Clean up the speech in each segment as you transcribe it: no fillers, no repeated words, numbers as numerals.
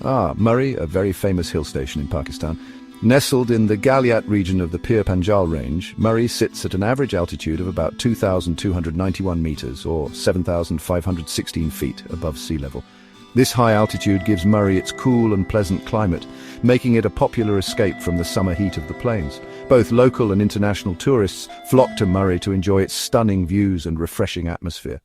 Murray, a very famous hill station in Pakistan. Nestled in the Galiat region of the Pir Panjal range, Murray sits at an average altitude of about 2,291 meters, or 7,516 feet above sea level. This high altitude gives Murray its cool and pleasant climate, making it a popular escape from the summer heat of the plains. Both local and international tourists flock to Murray to enjoy its stunning views and refreshing atmosphere.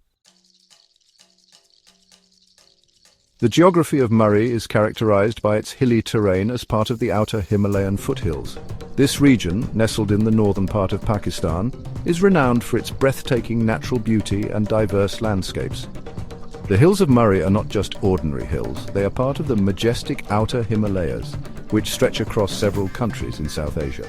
The geography of Murray is characterized by its hilly terrain as part of the outer Himalayan foothills. This region, nestled in the northern part of Pakistan, is renowned for its breathtaking natural beauty and diverse landscapes. The hills of Murray are not just ordinary hills, they are part of the majestic outer Himalayas, which stretch across several countries in South Asia.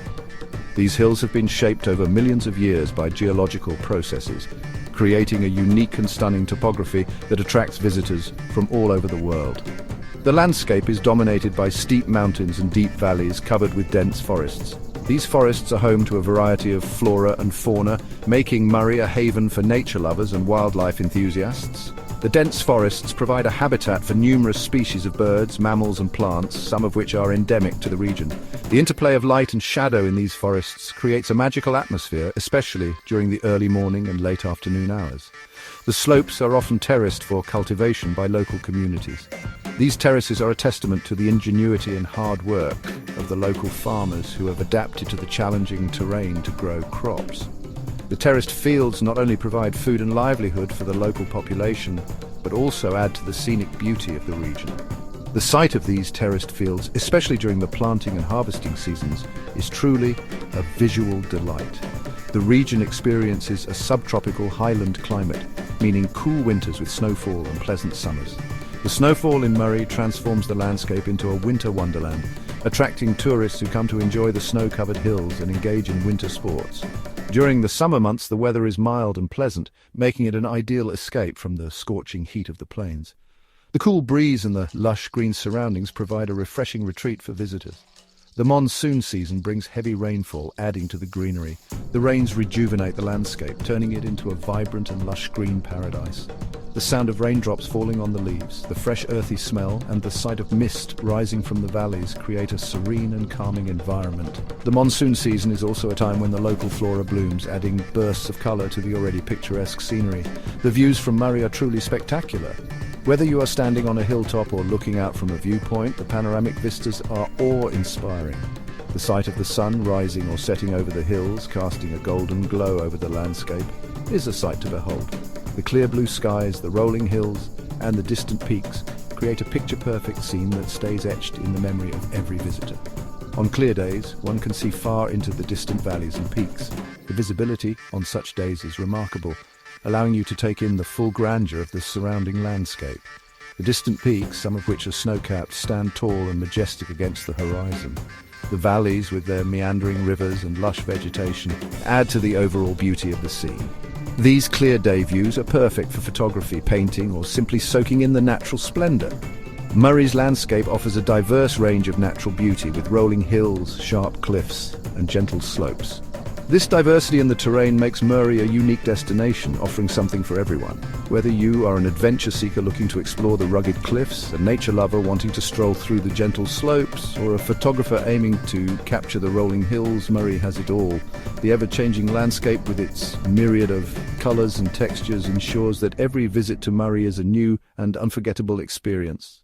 These hills have been shaped over millions of years by geological processes, creating a unique and stunning topography that attracts visitors from all over the world. The landscape is dominated by steep mountains and deep valleys covered with dense forests. These forests are home to a variety of flora and fauna, making Murray a haven for nature lovers and wildlife enthusiasts. The dense forests provide a habitat for numerous species of birds, mammals and plants, some of which are endemic to the region. The interplay of light and shadow in these forests creates a magical atmosphere, especially during the early morning and late afternoon hours. The slopes are often terraced for cultivation by local communities. These terraces are a testament to the ingenuity and hard work of the local farmers who have adapted to the challenging terrain to grow crops. The terraced fields not only provide food and livelihood for the local population, but also add to the scenic beauty of the region. The sight of these terraced fields, especially during the planting and harvesting seasons, is truly a visual delight. The region experiences a subtropical highland climate, meaning cool winters with snowfall and pleasant summers. The snowfall in Murray transforms the landscape into a winter wonderland, attracting tourists who come to enjoy the snow-covered hills and engage in winter sports. During the summer months, the weather is mild and pleasant, making it an ideal escape from the scorching heat of the plains. The cool breeze and the lush green surroundings provide a refreshing retreat for visitors. The monsoon season brings heavy rainfall, adding to the greenery. The rains rejuvenate the landscape, turning it into a vibrant and lush green paradise. The sound of raindrops falling on the leaves, the fresh earthy smell, and the sight of mist rising from the valleys create a serene and calming environment. The monsoon season is also a time when the local flora blooms, adding bursts of colour to the already picturesque scenery. The views from Murray are truly spectacular. Whether you are standing on a hilltop or looking out from a viewpoint, the panoramic vistas are awe-inspiring. The sight of the sun rising or setting over the hills, casting a golden glow over the landscape, is a sight to behold. The clear blue skies, the rolling hills, and the distant peaks create a picture-perfect scene that stays etched in the memory of every visitor. On clear days, one can see far into the distant valleys and peaks. The visibility on such days is remarkable, allowing you to take in the full grandeur of the surrounding landscape. The distant peaks, some of which are snow-capped, stand tall and majestic against the horizon. The valleys, with their meandering rivers and lush vegetation, add to the overall beauty of the scene. These clear day views are perfect for photography, painting, or simply soaking in the natural splendor. Murray's landscape offers a diverse range of natural beauty with rolling hills, sharp cliffs, and gentle slopes. This diversity in the terrain makes Murray a unique destination, offering something for everyone. Whether you are an adventure seeker looking to explore the rugged cliffs, a nature lover wanting to stroll through the gentle slopes, or a photographer aiming to capture the rolling hills, Murray has it all. The ever-changing landscape with its myriad of colors and textures ensures that every visit to Murray is a new and unforgettable experience.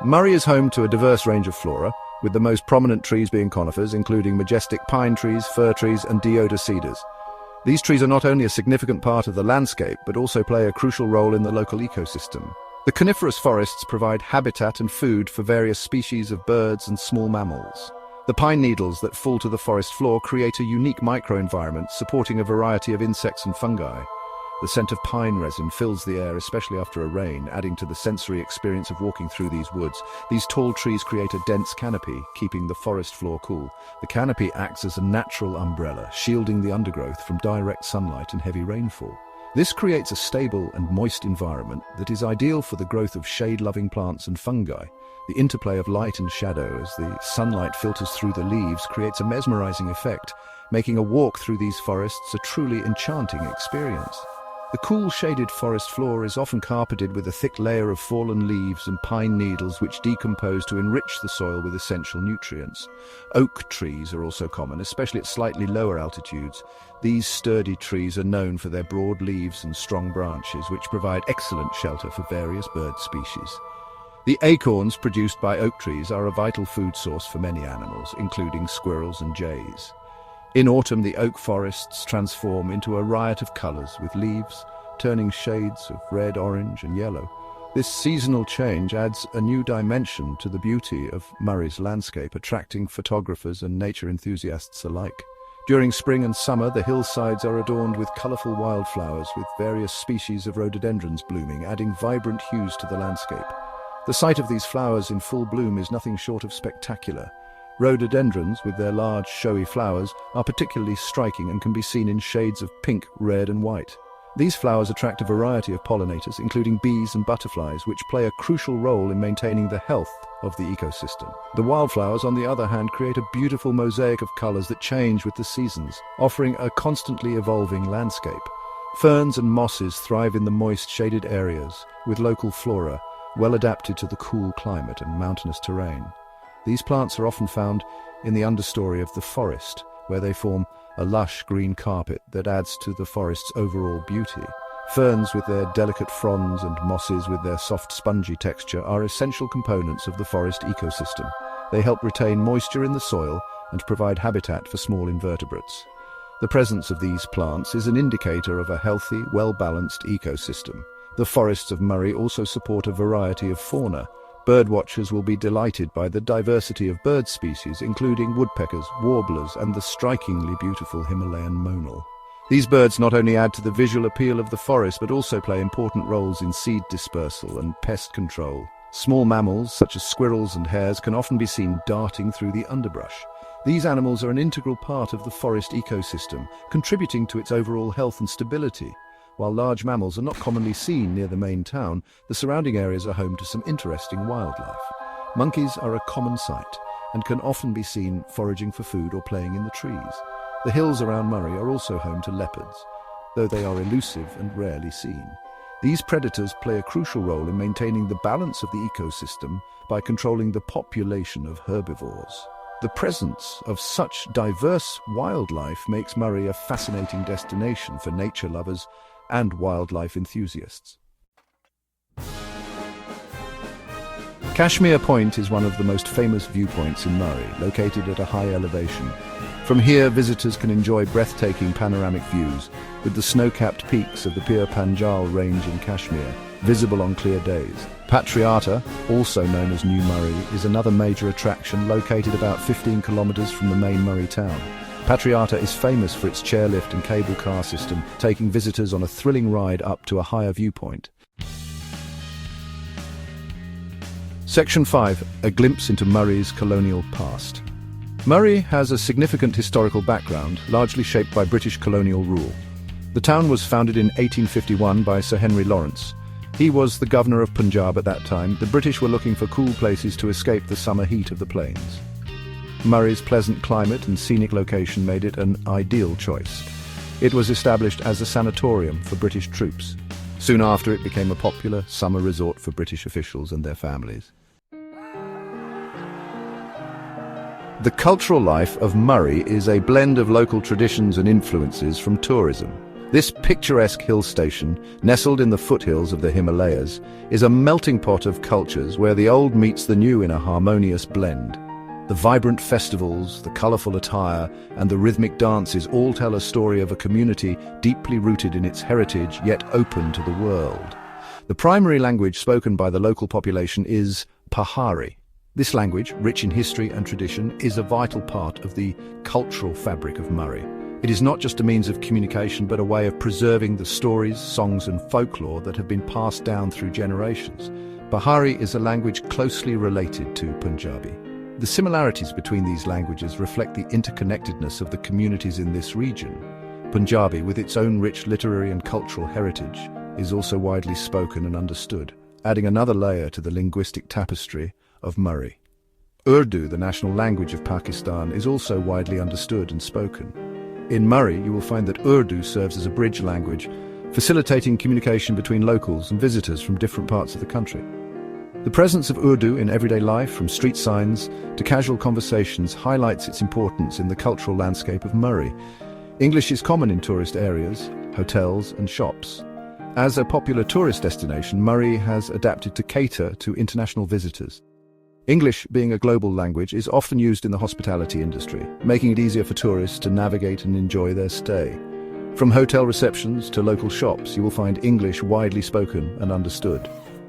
Murray is home to a diverse range of flora, with the most prominent trees being conifers, including majestic pine trees, fir trees, and deodar cedars. These trees are not only a significant part of the landscape, but also play a crucial role in the local ecosystem. The coniferous forests provide habitat and food for various species of birds and small mammals. The pine needles that fall to the forest floor create a unique microenvironment, supporting a variety of insects and fungi. The scent of pine resin fills the air, especially after a rain, adding to the sensory experience of walking through these woods. These tall trees create a dense canopy, keeping the forest floor cool. The canopy acts as a natural umbrella, shielding the undergrowth from direct sunlight and heavy rainfall. This creates a stable and moist environment that is ideal for the growth of shade-loving plants and fungi. The interplay of light and shadow as the sunlight filters through the leaves creates a mesmerizing effect, making a walk through these forests a truly enchanting experience. The cool, shaded forest floor is often carpeted with a thick layer of fallen leaves and pine needles which decompose to enrich the soil with essential nutrients. Oak trees are also common, especially at slightly lower altitudes. These sturdy trees are known for their broad leaves and strong branches, which provide excellent shelter for various bird species. The acorns produced by oak trees are a vital food source for many animals, including squirrels and jays. In autumn, the oak forests transform into a riot of colors, with leaves turning shades of red, orange, and yellow. This seasonal change adds a new dimension to the beauty of Murray's landscape, attracting photographers and nature enthusiasts alike. During spring and summer, the hillsides are adorned with colorful wildflowers, with various species of rhododendrons blooming, adding vibrant hues to the landscape. The sight of these flowers in full bloom is nothing short of spectacular. Rhododendrons, with their large, showy flowers, are particularly striking and can be seen in shades of pink, red, and white. These flowers attract a variety of pollinators, including bees and butterflies, which play a crucial role in maintaining the health of the ecosystem. The wildflowers, on the other hand, create a beautiful mosaic of colors that change with the seasons, offering a constantly evolving landscape. Ferns and mosses thrive in the moist, shaded areas, with local flora well adapted to the cool climate and mountainous terrain. These plants are often found in the understory of the forest, where they form a lush green carpet that adds to the forest's overall beauty. Ferns with their delicate fronds and mosses with their soft spongy texture are essential components of the forest ecosystem. They help retain moisture in the soil and provide habitat for small invertebrates. The presence of these plants is an indicator of a healthy, well-balanced ecosystem. The forests of Murray also support a variety of fauna. Birdwatchers will be delighted by the diversity of bird species, including woodpeckers, warblers, and the strikingly beautiful Himalayan monal. These birds not only add to the visual appeal of the forest, but also play important roles in seed dispersal and pest control. Small mammals, such as squirrels and hares, can often be seen darting through the underbrush. These animals are an integral part of the forest ecosystem, contributing to its overall health and stability. While large mammals are not commonly seen near the main town, the surrounding areas are home to some interesting wildlife. Monkeys are a common sight and can often be seen foraging for food or playing in the trees. The hills around Murray are also home to leopards, though they are elusive and rarely seen. These predators play a crucial role in maintaining the balance of the ecosystem by controlling the population of herbivores. The presence of such diverse wildlife makes Murray a fascinating destination for nature lovers and wildlife enthusiasts. Kashmir Point is one of the most famous viewpoints in Murray, located at a high elevation. From here, visitors can enjoy breathtaking panoramic views, with the snow-capped peaks of the Pir Panjal range in Kashmir visible on clear days. Patriata, also known as New Murray, is another major attraction located about 15 kilometers from the main Murray town. Patriata is famous for its chairlift and cable car system, taking visitors on a thrilling ride up to a higher viewpoint. Section 5. A glimpse into Murray's colonial past. Murray has a significant historical background, largely shaped by British colonial rule. The town was founded in 1851 by Sir Henry Lawrence. He was the governor of Punjab at that time. The British were looking for cool places to escape the summer heat of the plains. Murray's pleasant climate and scenic location made it an ideal choice. It was established as a sanatorium for British troops. Soon after, it became a popular summer resort for British officials and their families. The cultural life of Murray is a blend of local traditions and influences from tourism. This picturesque hill station, nestled in the foothills of the Himalayas, is a melting pot of cultures where the old meets the new in a harmonious blend. The vibrant festivals, the colourful attire, and the rhythmic dances all tell a story of a community deeply rooted in its heritage, yet open to the world. The primary language spoken by the local population is Pahari. This language, rich in history and tradition, is a vital part of the cultural fabric of Murray. It is not just a means of communication, but a way of preserving the stories, songs, and folklore that have been passed down through generations. Pahari is a language closely related to Punjabi. The similarities between these languages reflect the interconnectedness of the communities in this region. Punjabi, with its own rich literary and cultural heritage, is also widely spoken and understood, adding another layer to the linguistic tapestry of Murray. Urdu, the national language of Pakistan, is also widely understood and spoken. In Murray, you will find that Urdu serves as a bridge language facilitating communication between locals and visitors from different parts of the country. The presence of Urdu in everyday life, from street signs to casual conversations, highlights its importance in the cultural landscape of Murray. English is common in tourist areas, hotels and shops. As a popular tourist destination, Murray has adapted to cater to international visitors. English, being a global language, is often used in the hospitality industry, making it easier for tourists to navigate and enjoy their stay. From hotel receptions to local shops, you will find English widely spoken and understood.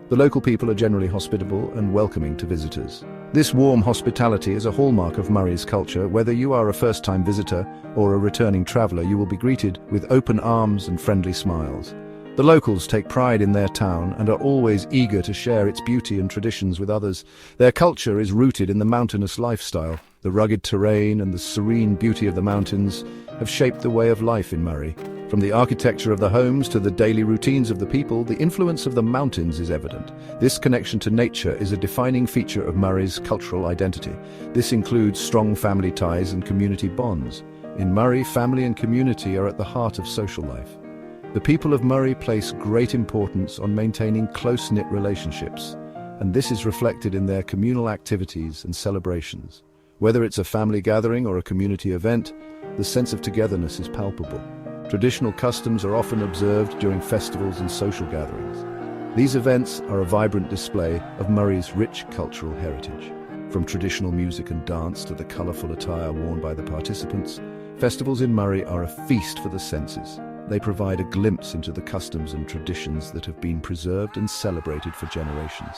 The local people are generally hospitable and welcoming to visitors. This warm hospitality is a hallmark of Murray's culture. Whether you are a first-time visitor or a returning traveller, you will be greeted with open arms and friendly smiles. The locals take pride in their town and are always eager to share its beauty and traditions with others. Their culture is rooted in the mountainous lifestyle. The rugged terrain and the serene beauty of the mountains have shaped the way of life in Murray. From the architecture of the homes to the daily routines of the people, the influence of the mountains is evident. This connection to nature is a defining feature of Murray's cultural identity. This includes strong family ties and community bonds. In Murray, family and community are at the heart of social life. The people of Murray place great importance on maintaining close-knit relationships, and this is reflected in their communal activities and celebrations. Whether it's a family gathering or a community event, the sense of togetherness is palpable. Traditional customs are often observed during festivals and social gatherings. These events are a vibrant display of Murray's rich cultural heritage. From traditional music and dance to the colourful attire worn by the participants, festivals in Murray are a feast for the senses. They provide a glimpse into the customs and traditions that have been preserved and celebrated for generations.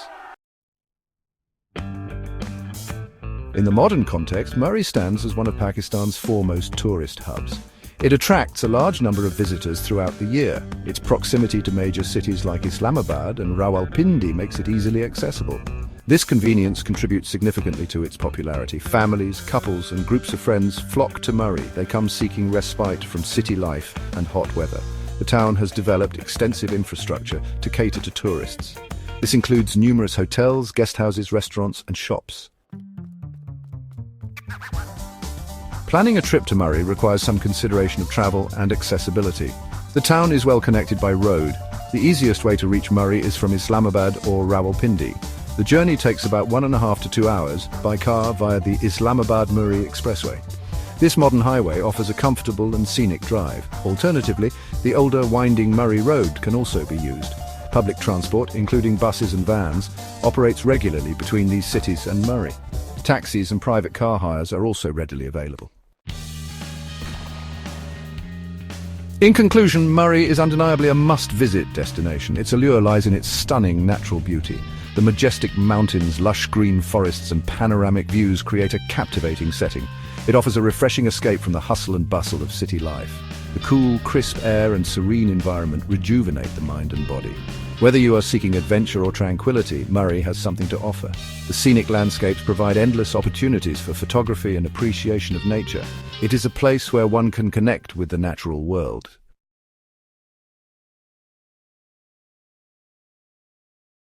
In the modern context, Murray stands as one of Pakistan's foremost tourist hubs. It attracts a large number of visitors throughout the year. Its proximity to major cities like Islamabad and Rawalpindi makes it easily accessible. This convenience contributes significantly to its popularity. Families, couples, and groups of friends flock to Murray. They come seeking respite from city life and hot weather. The town has developed extensive infrastructure to cater to tourists. This includes numerous hotels, guest houses, restaurants, and shops. Planning a trip to Murray requires some consideration of travel and accessibility. The town is well connected by road. The easiest way to reach Murray is from Islamabad or Rawalpindi. The journey takes about 1.5 to 2 hours by car via the Islamabad-Murray Expressway. This modern highway offers a comfortable and scenic drive. Alternatively, the older winding Murray Road can also be used. Public transport, including buses and vans, operates regularly between these cities and Murray. Taxis and private car hires are also readily available. In conclusion, Murray is undeniably a must-visit destination. Its allure lies in its stunning natural beauty. The majestic mountains, lush green forests, and panoramic views create a captivating setting. It offers a refreshing escape from the hustle and bustle of city life. The cool, crisp air and serene environment rejuvenate the mind and body. Whether you are seeking adventure or tranquility, Murray has something to offer. The scenic landscapes provide endless opportunities for photography and appreciation of nature. It is a place where one can connect with the natural world.